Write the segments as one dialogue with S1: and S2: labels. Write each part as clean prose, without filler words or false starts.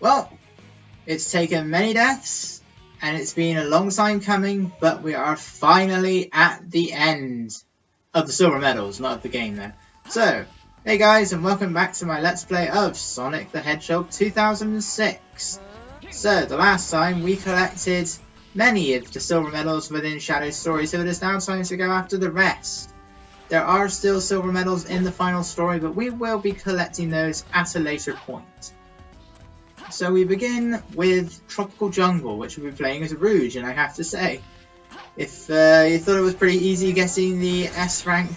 S1: Well, it's taken many deaths, and it's been a long time coming, but we are finally at the end of the silver medals, not of the game though. So, hey guys, and welcome back to my Let's Play of Sonic the Hedgehog 2006. So, the last time we collected many of the silver medals within Shadow's story, so it is now time to go after the rest. There are still silver medals in the final story, but we will be collecting those at a later point. So we begin with Tropical Jungle, which we'll be playing as Rouge, and I have to say, if you thought it was pretty easy getting the S rank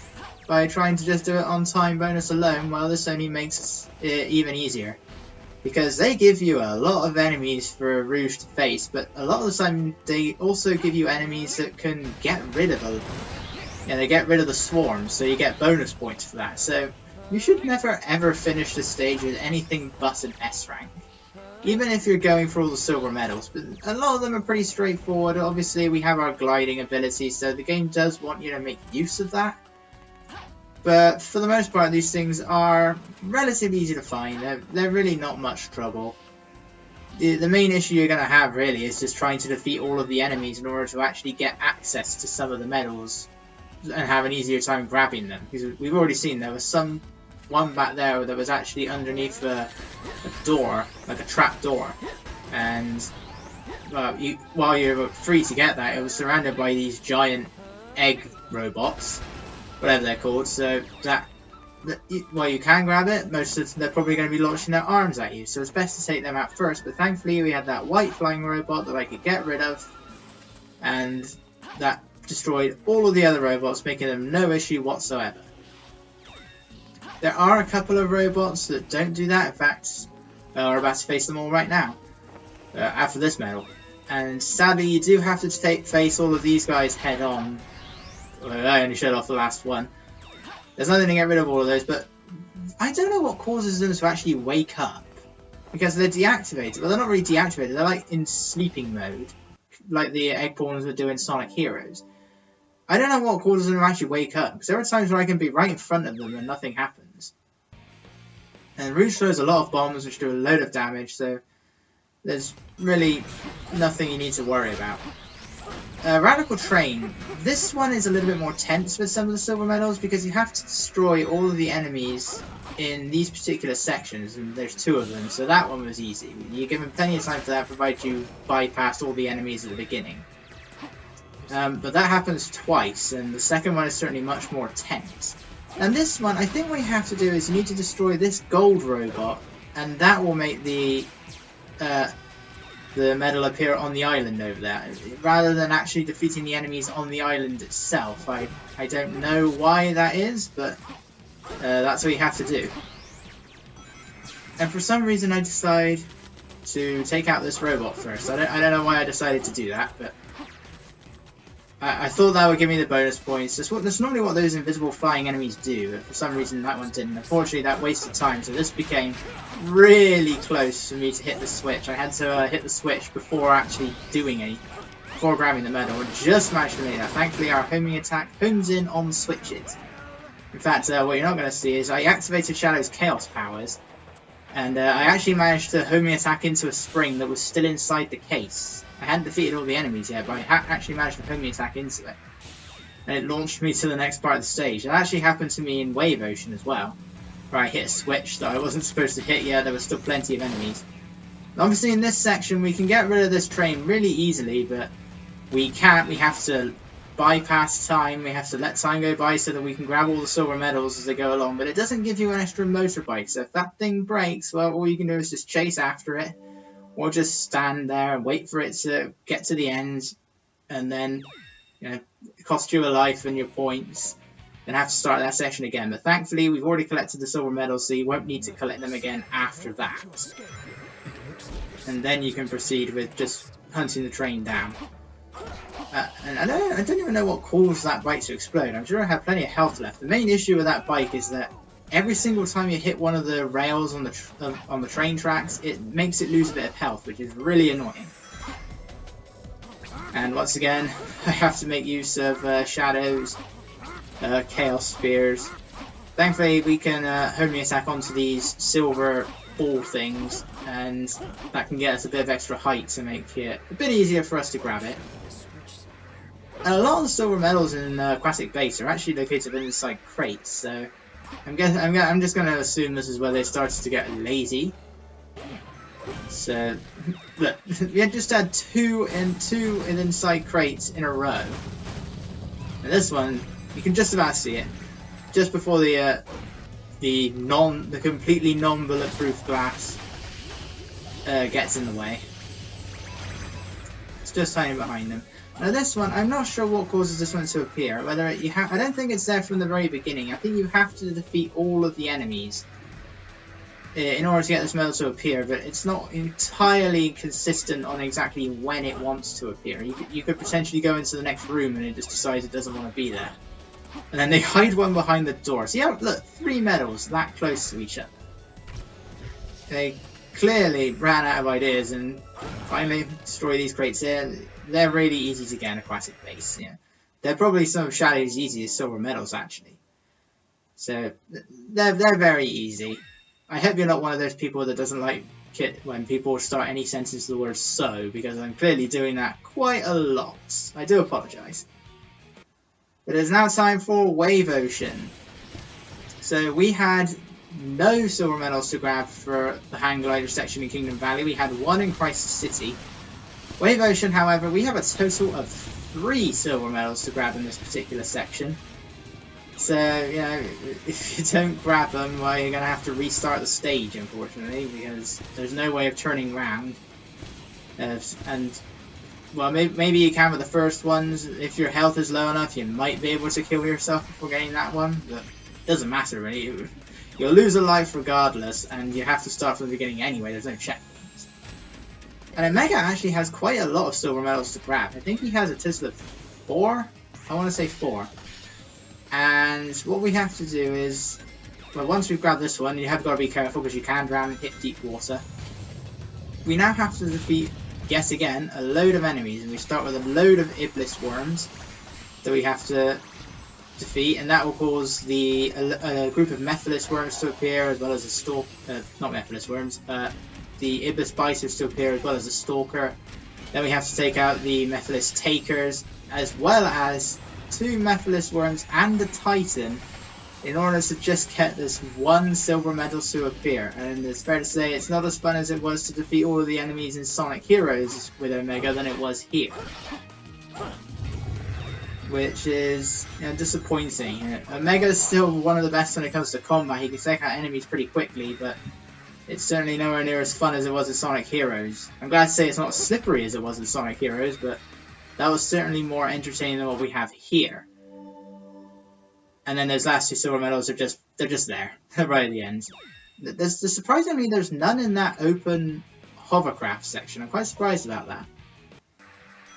S1: by trying to just do it on time bonus alone, well, this only makes it even easier. Because they give you a lot of enemies for Rouge to face, but a lot of the time they also give you enemies that can get rid of them. Yeah, they get rid of the swarms, so you get bonus points for that. So you should never ever finish the stage with anything but an S rank. Even if you're going for all the silver medals, but a lot of them are pretty straightforward. Obviously we have our gliding ability, so the game does want you to make use of that. But for the most part these things are relatively easy to find, they're really not much trouble. The main issue you're going to have really is just trying to defeat all of the enemies in order to actually get access to some of the medals and have an easier time grabbing them. Because we've already seen there was one back there that was actually underneath a door, like a trap door, and while you were free to get that, it was surrounded by these giant egg robots, whatever they're called. So while you can grab it, they're probably going to be launching their arms at you, so it's best to take them out first. But thankfully we had that white flying robot that I could get rid of, and that destroyed all of the other robots, making them no issue whatsoever. There are a couple of robots that don't do that. In fact, we're about to face them all right now, after this medal. And sadly, you do have to face all of these guys head on. Well, I only showed off the last one. There's nothing to get rid of all of those, but I don't know what causes them to actually wake up. Because they're deactivated. Well, they're not really deactivated, they're like in sleeping mode, like the Eggpawns would do in Sonic Heroes. I don't know what causes them to actually wake up, because there are times where I can be right in front of them and nothing happens. And Rouge throws a lot of bombs which do a load of damage, so there's really nothing you need to worry about. Radical Train. This one is a little bit more tense with some of the silver medals, because you have to destroy all of the enemies in these particular sections, and there's 2 of them, so that one was easy. You're given plenty of time for that, provided you bypass all the enemies at the beginning. But that happens twice, and the second one is certainly much more tense. And this one, I think what you have to do is you need to destroy this gold robot, and that will make the medal appear on the island over there, rather than actually defeating the enemies on the island itself. I don't know why that is, but that's what you have to do. And for some reason I decide to take out this robot first. I don't know why I decided to do that, but I thought that would give me the bonus points. That's normally what those invisible flying enemies do, but for some reason that one didn't. Unfortunately, that wasted time, so this became really close for me to hit the switch. I had to hit the switch before actually before grabbing the medal, and just managed to make that. Thankfully, our homing attack homes in on switches. In fact, what you're not going to see is I activated Shadow's Chaos powers, and I actually managed to homing attack into a spring that was still inside the case. I hadn't defeated all the enemies yet, but I actually managed to homing attack into it. And it launched me to the next part of the stage. That actually happened to me in Wave Ocean as well, where I hit a switch that I wasn't supposed to hit yet. There was still plenty of enemies. Obviously in this section we can get rid of this train really easily, but we can't. We have to bypass time. We have to let time go by so that we can grab all the silver medals as they go along. But it doesn't give you an extra motorbike, so if that thing breaks, well, all you can do is just chase after it, or just stand there and wait for it to get to the end, and then, you know, it costs you a life and your points, and have to start that section again. But thankfully we've already collected the silver medals, so you won't need to collect them again after that. And then you can proceed with just hunting the train down. And I don't even know what caused that bike to explode. I'm sure I have plenty of health left. The main issue with that bike is that every single time you hit one of the rails on the train tracks, it makes it lose a bit of health, which is really annoying. And once again, I have to make use of Shadow's Chaos Spears. Thankfully, we can homing attack onto these silver ball things, and that can get us a bit of extra height to make it a bit easier for us to grab it. And a lot of the silver medals in Aquatic Base are actually located inside crates, so I'm just going to assume this is where they started to get lazy. So, look, we had just had two inside crates in a row. And this one, you can just about see it. Just before the completely non-bulletproof glass gets in the way. It's just hiding behind them. Now this one, I'm not sure what causes this one to appear. Whether I don't think it's there from the very beginning. I think you have to defeat all of the enemies in order to get this medal to appear, but it's not entirely consistent on exactly when it wants to appear. You could potentially go into the next room and it just decides it doesn't want to be there. And then they hide one behind the door. So yeah, look, 3 medals that close to each other. They clearly ran out of ideas and finally destroy these crates. They're really easy to get in Aquatic Base. Yeah. They're probably some of Shadow's easiest silver medals, actually. So they're very easy. I hope you're not one of those people that doesn't like it when people start any sentence with the word so, because I'm clearly doing that quite a lot. I do apologise. But it's now time for Wave Ocean. So we had no silver medals to grab for the hang glider section in Kingdom Valley. We had 1 in Crisis City. Wave Ocean, however, we have a total of 3 silver medals to grab in this particular section. So, you know, if you don't grab them, well, you're going to have to restart the stage, unfortunately, because there's no way of turning around. And, well, maybe you can with the first ones. If your health is low enough, you might be able to kill yourself before getting that one, but it doesn't matter, really. You'll lose a life regardless, and you have to start from the beginning anyway. There's no checkpoints. And Omega actually has quite a lot of silver medals to grab. I think he has a total of 4? I want to say 4. And what we have to do is, well, once we've grabbed this one, you have got to be careful because you can drown and hit deep water. We now have to defeat, yet again, a load of enemies, and we start with a load of Iblis worms that we have to defeat, and that will cause the group of Mephilis worms to appear, as well as a not Mephilis worms, the Iblis biters to appear, as well as a stalker. Then we have to take out the Mephilis takers, as well as 2 Mephilis worms and a Titan, in order to just get this 1 silver medal to appear. And it's fair to say it's not as fun as it was to defeat all of the enemies in Sonic Heroes with Omega than it was here. Which is, you know, disappointing. Omega is still one of the best when it comes to combat. He can take out enemies pretty quickly, but it's certainly nowhere near as fun as it was in Sonic Heroes. I'm glad to say it's not as slippery as it was in Sonic Heroes, but that was certainly more entertaining than what we have here. And then those last 2 silver medals are just there, right at the end. Surprisingly, there's none in that open hovercraft section. I'm quite surprised about that.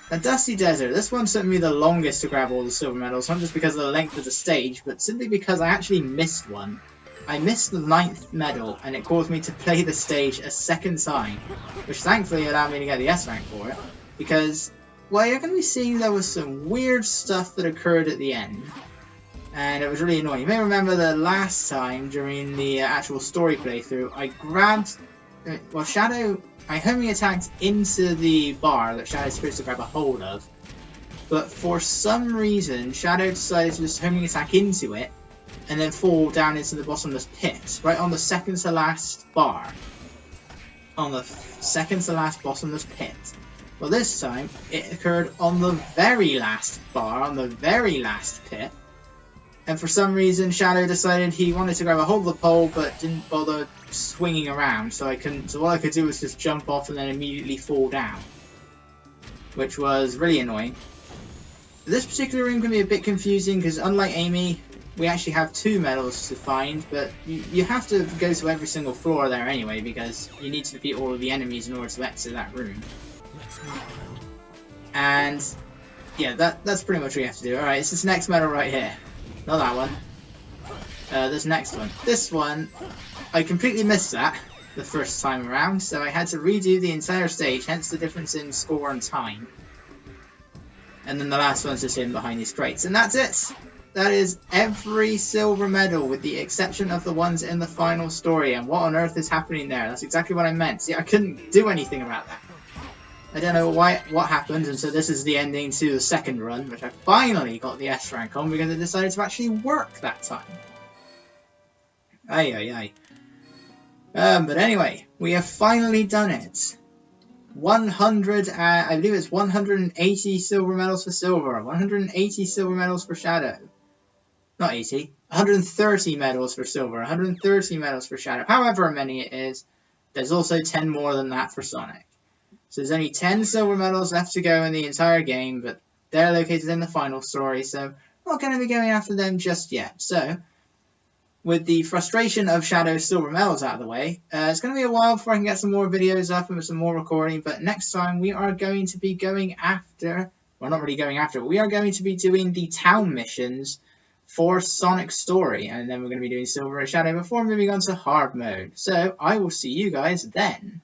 S1: A Dusty Desert. This one took me the longest to grab all the silver medals, not just because of the length of the stage, but simply because I actually missed one. I missed the 9th medal, and it caused me to play the stage a second time, which thankfully allowed me to get the S rank for it, because, well, you're going to be seeing there was some weird stuff that occurred at the end, and it was really annoying. You may remember the last time during the actual story playthrough, I grabbed, well, Shadow, I homing attacked into the bar that Shadow's supposed to grab a hold of, but for some reason, Shadow decided to just homing attack into it, and then fall down into the bottomless pit, right on the second to last bar. On the second to last bottomless pit. Well, this time, it occurred on the very last bar, on the very last pit. And for some reason, Shadow decided he wanted to grab a hold of the pole, but didn't bother swinging around. So all I could do was just jump off and then immediately fall down. Which was really annoying. This particular room can be a bit confusing, because unlike Amy, we actually have 2 medals to find, but you have to go to every single floor there anyway, because you need to defeat all of the enemies in order to exit that room. And yeah, that's pretty much what you have to do. Alright, it's this next medal right here. Not that one. This next one. This one, I completely missed that the first time around, so I had to redo the entire stage, hence the difference in score and time. And then the last one's just hidden behind these crates. And that's it! That is every silver medal with the exception of the ones in the final story. And what on earth is happening there? That's exactly what I meant. See, I couldn't do anything about that. I don't know what happened, and so this is the ending to the second run, which I finally got the S rank on because I decided to actually work that time. Ay. But anyway, we have finally done it. 100, I believe it's 180 silver medals for silver, 180 silver medals for shadow. Not 80, 130 medals for silver, 130 medals for shadow. However many it is, there's also 10 more than that for Sonic. So there's only 10 silver medals left to go in the entire game, but they're located in the final story, so I'm not going to be going after them just yet. So, with the frustration of Shadow's silver medals out of the way, it's going to be a while before I can get some more videos up and some more recording, but next time we are going to be going after, well, not really going after, but we are going to be doing the town missions for Sonic's story, and then we're going to be doing Silver and Shadow before moving on to hard mode. So, I will see you guys then.